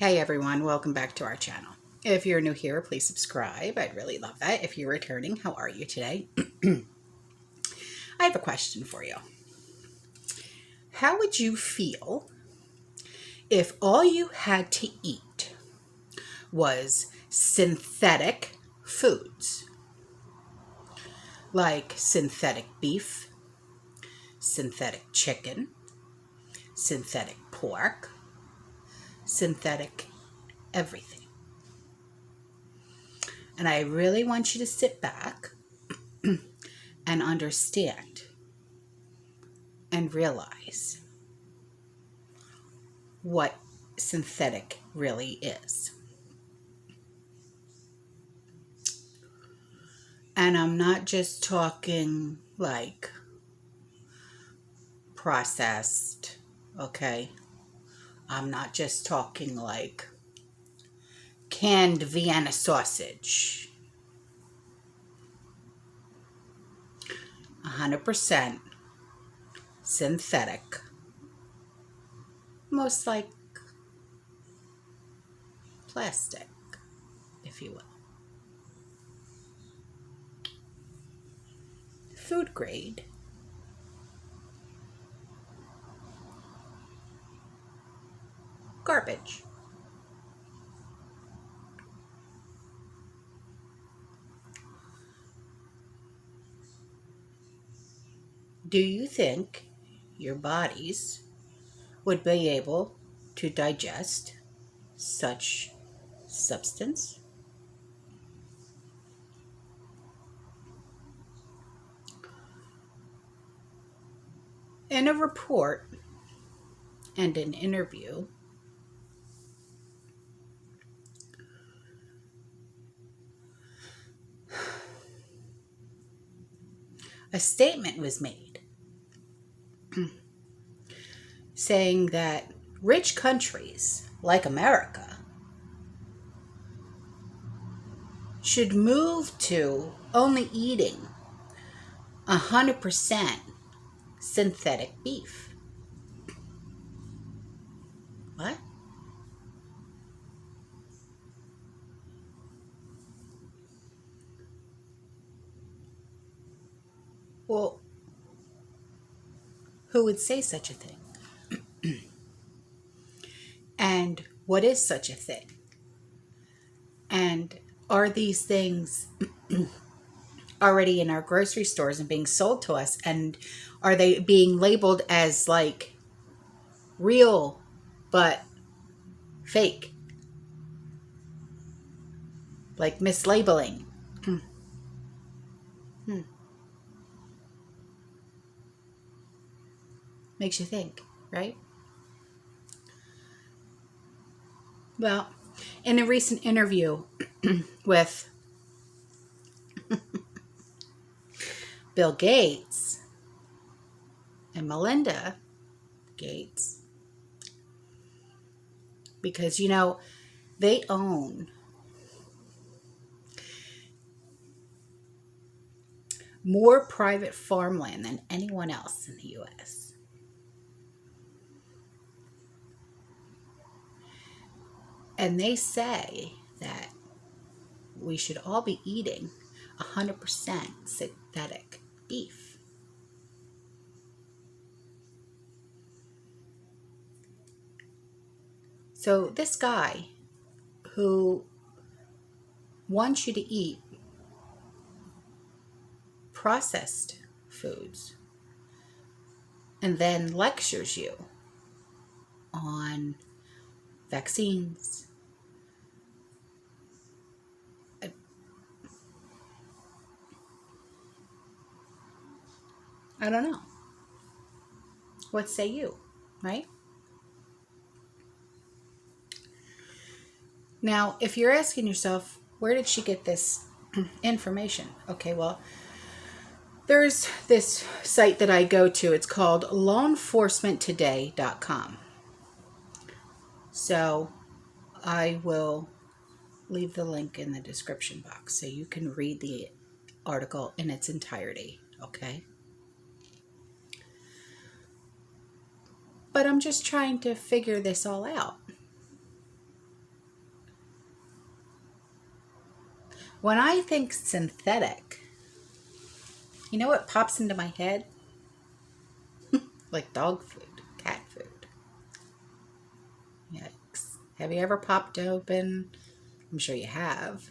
Hey everyone, welcome back to our channel. If you're new here, please subscribe. I'd really love that. If you're returning, how are you today? I have a question for you. How would you feel if all you had to eat was synthetic foods? Like synthetic beef, synthetic chicken, synthetic pork, synthetic everything. And I really want you to sit back and understand and realize what synthetic really is. And I'm not just talking like processed, okay? I'm not just talking like canned Vienna sausage. 100% synthetic. Most like plastic, if you will. Food grade. Garbage. Do you think your bodies would be able to digest such substance? In a report and an interview, a statement was made saying that rich countries like America should move to only eating 100% synthetic beef. What? Well, who would say such a thing? And what is such a thing? And are these things already in our grocery stores and being sold to us? And are they being labeled as like real but fake? Like mislabeling. Hmm. Makes you think, right? Well, in a recent interview with Bill Gates and Melinda Gates, because they own more private farmland than anyone else in the US. And they say that we should all be eating 100% synthetic beef. So this guy who wants you to eat processed foods and then lectures you on vaccines. I don't know. What say you, right? Now, if you're asking yourself, where did she get this information? Okay, well, there's this site that I go to. It's called lawenforcementtoday.com. So I will leave the link in the description box so you can read the article in its entirety, okay? But I'm just trying to figure this all out. When I think synthetic, you know what pops into my head? Like dog food, cat food. Yikes. Have you ever popped open, I'm sure you have,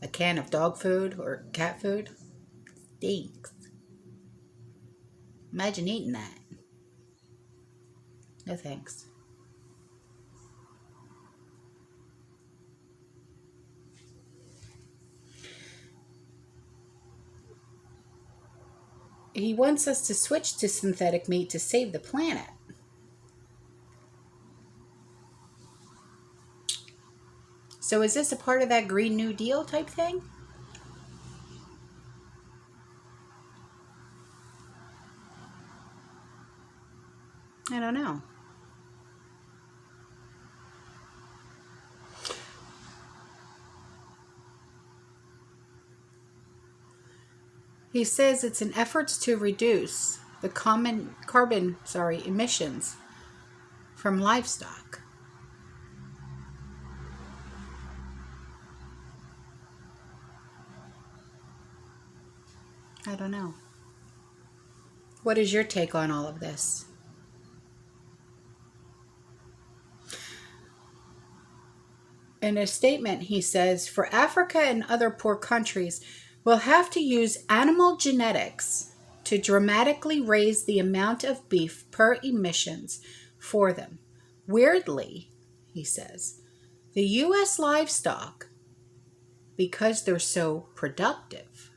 a can of dog food or cat food? Stinks. Imagine eating that. No thanks. He wants us to switch to synthetic meat to save the planet. So is this a part of that Green New Deal type thing? I don't know. He says it's an effort to reduce the carbon emissions from livestock. I don't know. What is your take on all of this? In a statement, he says, for Africa and other poor countries, we'll have to use animal genetics to dramatically raise the amount of beef per emissions for them. Weirdly, he says, the U.S. livestock, because they're so productive,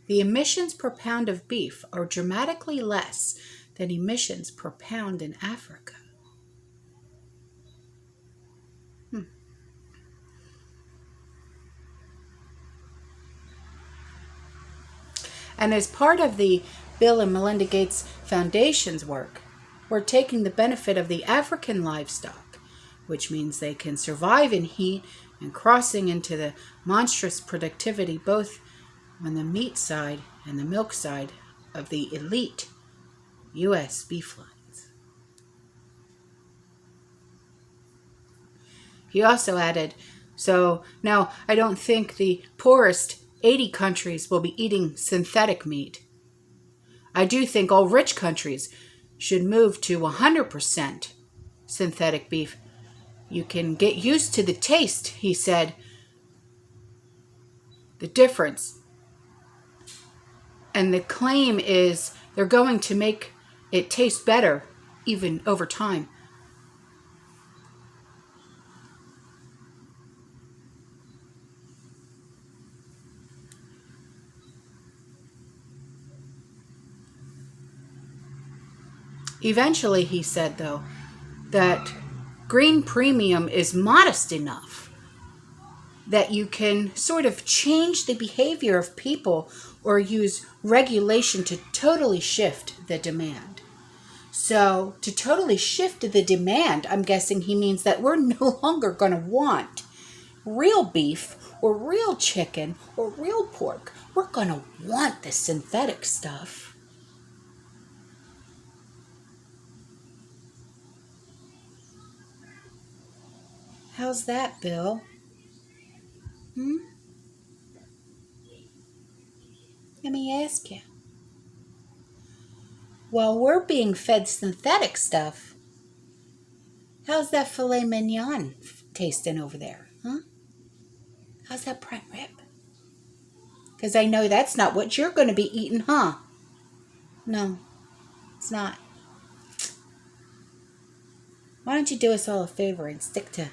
the emissions per pound of beef are dramatically less than emissions per pound in Africa. And as part of the Bill and Melinda Gates Foundation's work, we're taking the benefit of the African livestock, which means they can survive in heat and crossing into the monstrous productivity both on the meat side and the milk side of the elite U.S. beef lines. He also added, so now I don't think the poorest 80 countries will be eating synthetic meat. I do think all rich countries should move to 100% synthetic beef. You can get used to the taste, he said. The difference. And the claim is they're going to make it taste better even over time. Eventually, he said, though, that green premium is modest enough that you can sort of change the behavior of people or use regulation to totally shift the demand. So to totally shift the demand, I'm guessing he means that we're no longer going to want real beef or real chicken or real pork. We're going to want the synthetic stuff. How's that, Bill? Let me ask you. While we're being fed synthetic stuff, how's that filet mignon tasting over there? Huh? How's that prime rib? Because I know that's not what you're going to be eating, huh? No, it's not. Why don't you do us all a favor and stick to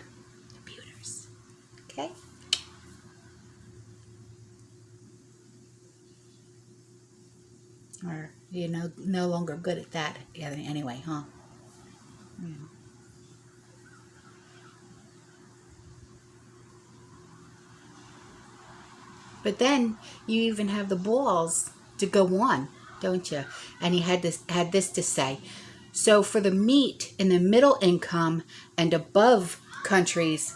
computers? Okay? Or you're no longer good at that anyway, huh? Yeah. But then you even have the balls to go on, don't you? And he had this to say. So for the meat in the middle income and above countries,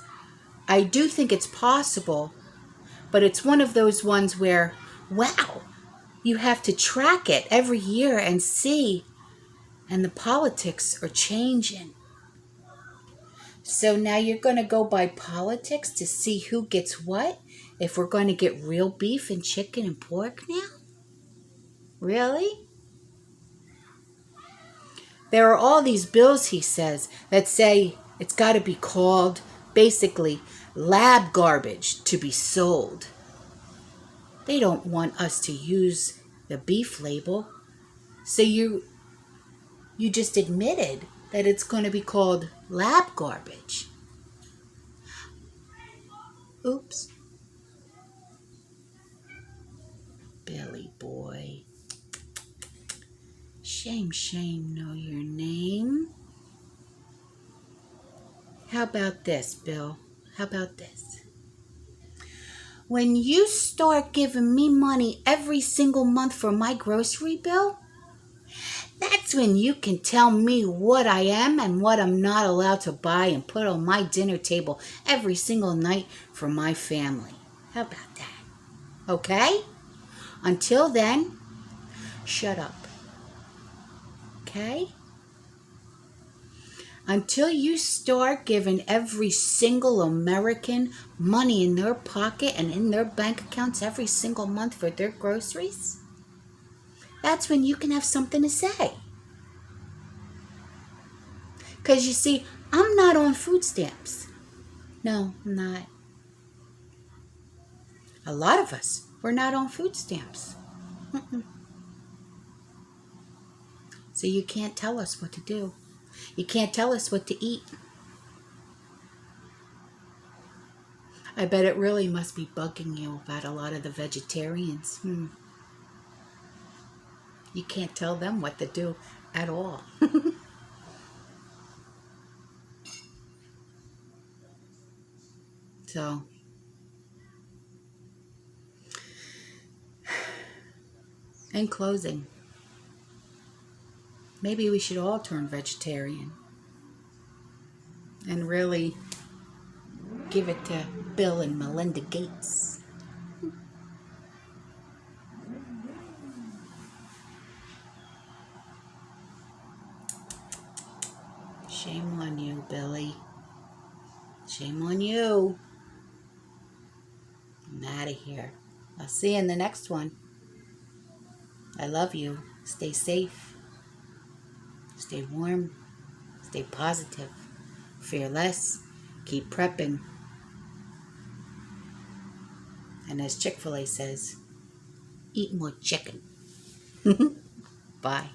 I do think it's possible, but it's one of those ones where, wow, you have to track it every year and see, and the politics are changing. So now you're going to go by politics to see who gets what? If we're going to get real beef and chicken and pork now? Really? There are all these bills, he says, that say it's got to be called, basically, lab garbage to be sold. They don't want us to use the beef label. So you just admitted that it's going to be called lab garbage. Oops. Billy boy. Shame, shame, know your name. How about this, Bill? How about this? When you start giving me money every single month for my grocery bill, that's when you can tell me what I am and what I'm not allowed to buy and put on my dinner table every single night for my family. How about that? Okay? Until then, shut up. Okay? Until you start giving every single American money in their pocket and in their bank accounts every single month for their groceries, that's when you can have something to say. Because you see, I'm not on food stamps. No, I'm not. A lot of us, we're not on food stamps. So you can't tell us what to do. You can't tell us what to eat. I bet it really must be bugging you about a lot of the vegetarians. You can't tell them what to do at all. So, in closing, maybe we should all turn vegetarian and really give it to Bill and Melinda Gates. Shame on you, Billy. Shame on you. I'm out of here. I'll see you in the next one. I love you. Stay safe. Stay warm. Stay positive. Fear less. Keep prepping. And as Chick-fil-A says, eat more chicken. Bye.